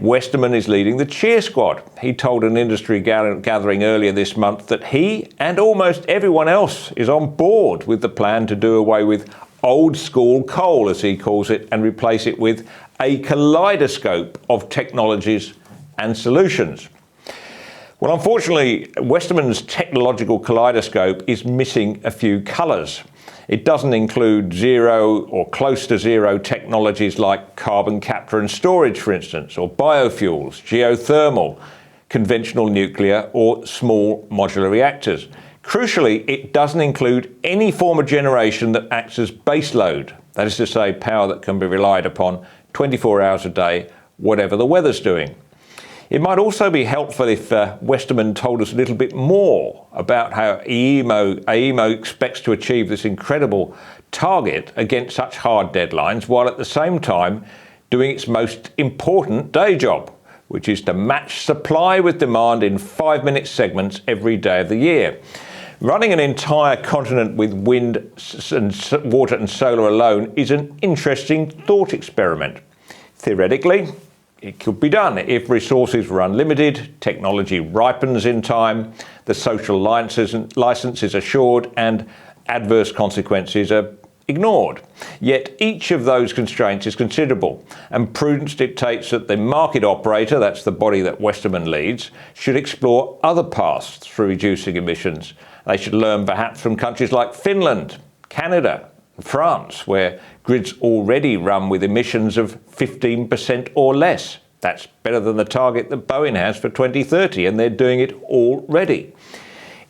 Westerman is leading the cheer squad. He told an industry gathering earlier this month that he and almost everyone else is on board with the plan to do away with old school coal, as he calls it, and replace it with a kaleidoscope of technologies and solutions. Well, unfortunately, Westerman's technological kaleidoscope is missing a few colours. It doesn't include zero or close to zero technologies like carbon capture and storage, for instance, or biofuels, geothermal, conventional nuclear, or small modular reactors. Crucially, it doesn't include any form of generation that acts as baseload, that is to say, power that can be relied upon 24 hours a day, whatever the weather's doing. It might also be helpful if Westerman told us a little bit more about how AEMO expects to achieve this incredible target against such hard deadlines, while at the same time doing its most important day job, which is to match supply with demand in 5-minute segments every day of the year. Running an entire continent with wind and water and solar alone is an interesting thought experiment. Theoretically, it could be done if resources were unlimited, technology ripens in time, the social license is assured, and adverse consequences are ignored. Yet each of those constraints is considerable, and prudence dictates that the market operator, that's the body that Westerman leads, should explore other paths through reducing emissions. They should learn perhaps from countries like Finland, Canada, France, where grids already run with emissions of 15% or less. That's better than the target that Boeing has for 2030, and they're doing it already.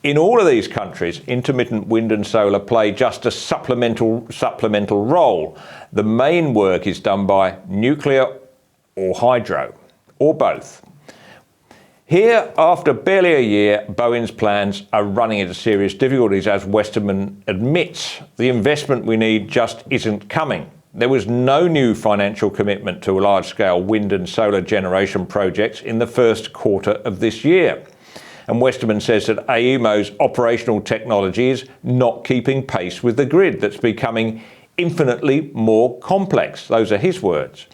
In all of these countries, intermittent wind and solar play just a supplemental role. The main work is done by nuclear or hydro, or both. Here, after barely a year, Boeing's plans are running into serious difficulties, as Westerman admits. The investment we need just isn't coming. There was no new financial commitment to large-scale wind and solar generation projects in the first quarter of this year. And Westerman says that AEMO's operational technology is not keeping pace with the grid that's becoming infinitely more complex. Those are his words.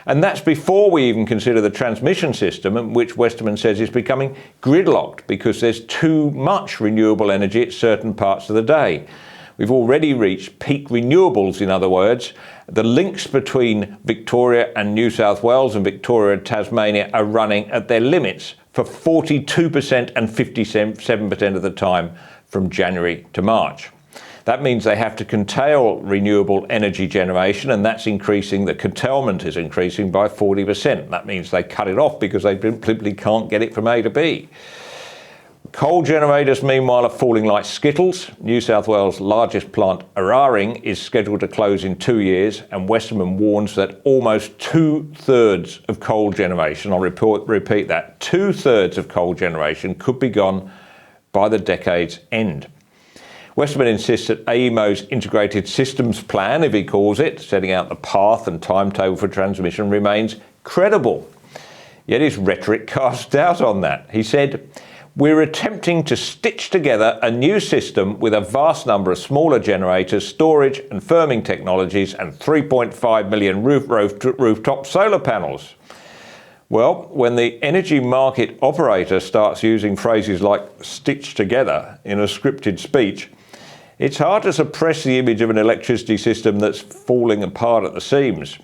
And that's before we even consider the transmission system, which Westerman says is becoming gridlocked because there's too much renewable energy at certain parts of the day. We've already reached peak renewables, in other words. The links between Victoria and New South Wales and Victoria and Tasmania are running at their limits for 42% and 57% of the time from January to March. That means they have to curtail renewable energy generation, and that's increasing. The curtailment is increasing by 40%. That means they cut it off because they simply can't get it from A to B. Coal generators, meanwhile, are falling like skittles. New South Wales' largest plant, Eraring, is scheduled to close in 2 years, and Westerman warns that almost 2/3 of coal generation, I'll repeat that, 2/3 of coal generation could be gone by the decade's end. Westerman insists that AEMO's integrated systems plan, if he calls it, setting out the path and timetable for transmission, remains credible. Yet his rhetoric casts doubt on that. He said, "We're attempting to stitch together a new system with a vast number of smaller generators, storage and firming technologies, and 3.5 million rooftop solar panels." Well, when the energy market operator starts using phrases like "stitch together" in a scripted speech, it's hard to suppress the image of an electricity system that's falling apart at the seams.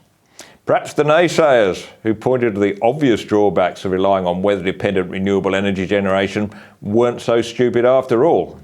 Perhaps the naysayers who pointed to the obvious drawbacks of relying on weather-dependent renewable energy generation weren't so stupid after all.